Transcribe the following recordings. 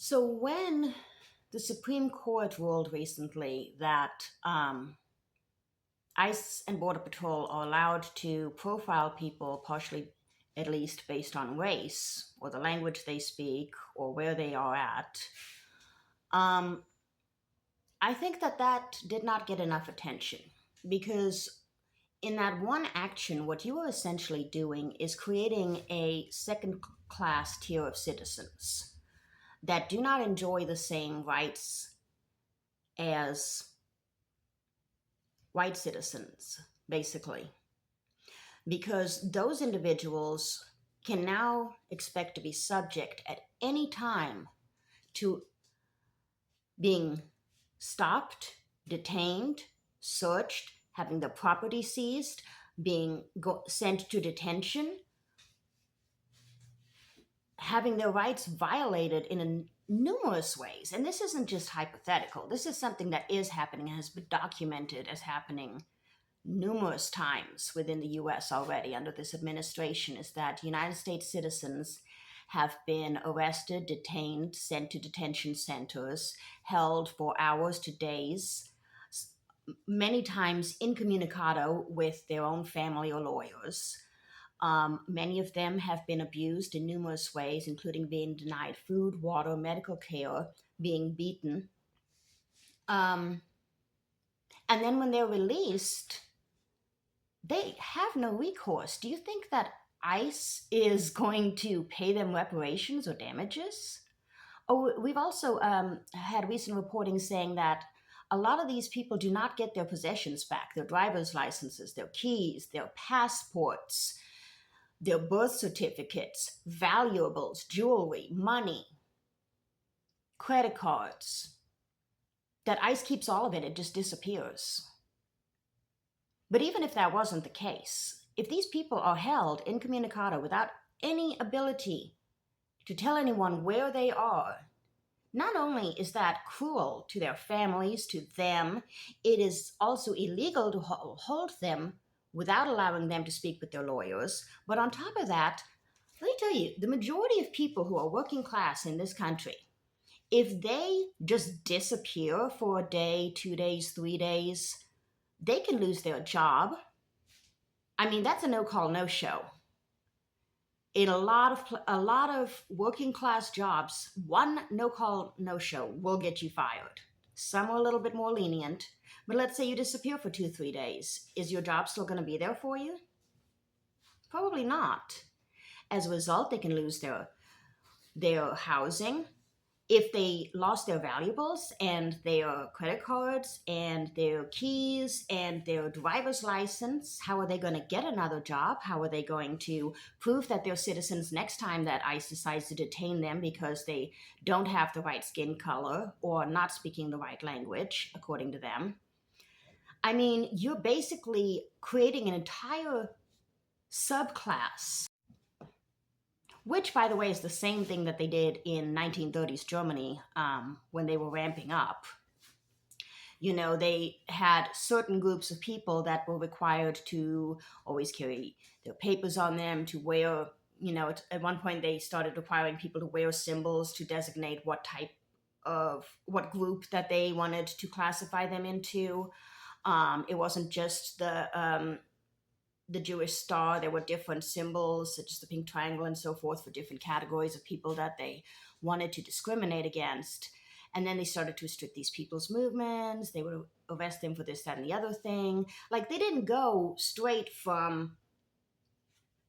So when the Supreme Court ruled recently that ICE and Border Patrol are allowed to profile people partially, at least based on race or the language they speak or where they are at, um, I think that that did not get enough attention because in that one action, what you are essentially doing is creating a second class tier of citizens that do not enjoy the same rights as white citizens, basically, because those individuals can now expect to be subject at any time to being stopped, detained, searched, having their property seized, being sent to detention, having their rights violated in numerous ways. And this isn't just hypothetical. This is something that is happening and has been documented as happening numerous times within the US already under this administration, is that United States citizens have been arrested, detained, sent to detention centers, held for hours to days, many times incommunicado with their own family or lawyers. Many of them have been abused in numerous ways, including being denied food, water, medical care, being beaten. Um, and then when they're released, they have no recourse. Do you think that ICE is going to pay them reparations or damages? Oh, we've also had recent reporting saying that a lot of these people do not get their possessions back, their driver's licenses, their keys, their passports, their birth certificates, valuables, jewelry, money, credit cards. That ICE keeps all of it, it just disappears. But even if that wasn't the case, if these people are held incommunicado without any ability to tell anyone where they are, not only is that cruel to their families, to them, it is also illegal to hold them without allowing them to speak with their lawyers. But on top of that, let me tell you, the majority of people who are working class in this country, if they just disappear for a day, 2 days, 3 days, they can lose their job. I mean, that's a no call, no show. In a lot of working class jobs, one no call, no show will get you fired. Some are a little bit more lenient, but let's say you disappear for 2, 3 days. Is your job still going to be there for you? Probably not. As a result, they can lose their housing. If they lost their valuables and their credit cards and their keys and their driver's license, how are they going to get another job? How are they going to prove that they're citizens next time that ICE decides to detain them because they don't have the right skin color or not speaking the right language, according to them? I mean, you're basically creating an entire subclass, which, by the way, is the same thing that they did in 1930s Germany when they were ramping up. You know, they had certain groups of people that were required to always carry their papers on them, to wear, at one point they started requiring people to wear symbols to designate what group that they wanted to classify them into. It wasn't just the Jewish star. There were different symbols, such as the pink triangle and so forth, for different categories of people that they wanted to discriminate against. And then they started to restrict these people's movements. They would arrest them for this, that, and the other thing. Like, they didn't go straight from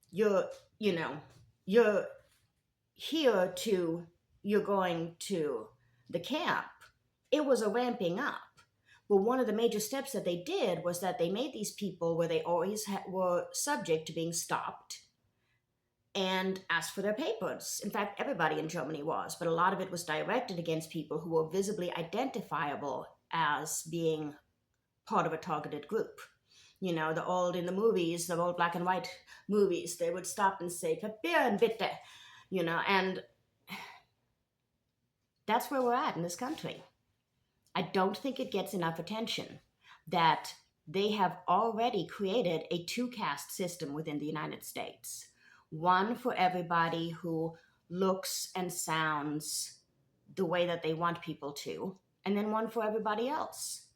you're, you're here to you're going to the camp. It was a ramping up. But one of the major steps that they did was that they made these people where they always were subject to being stopped and asked for their papers. In fact, everybody in Germany was, but a lot of it was directed against people who were visibly identifiable as being part of a targeted group. You know, in the movies, the old black and white movies, they would stop and say, Papieren bitte, and that's where we're at in this country. I don't think it gets enough attention that they have already created a two caste system within the United States. One for everybody who looks and sounds the way that they want people to, and then one for everybody else.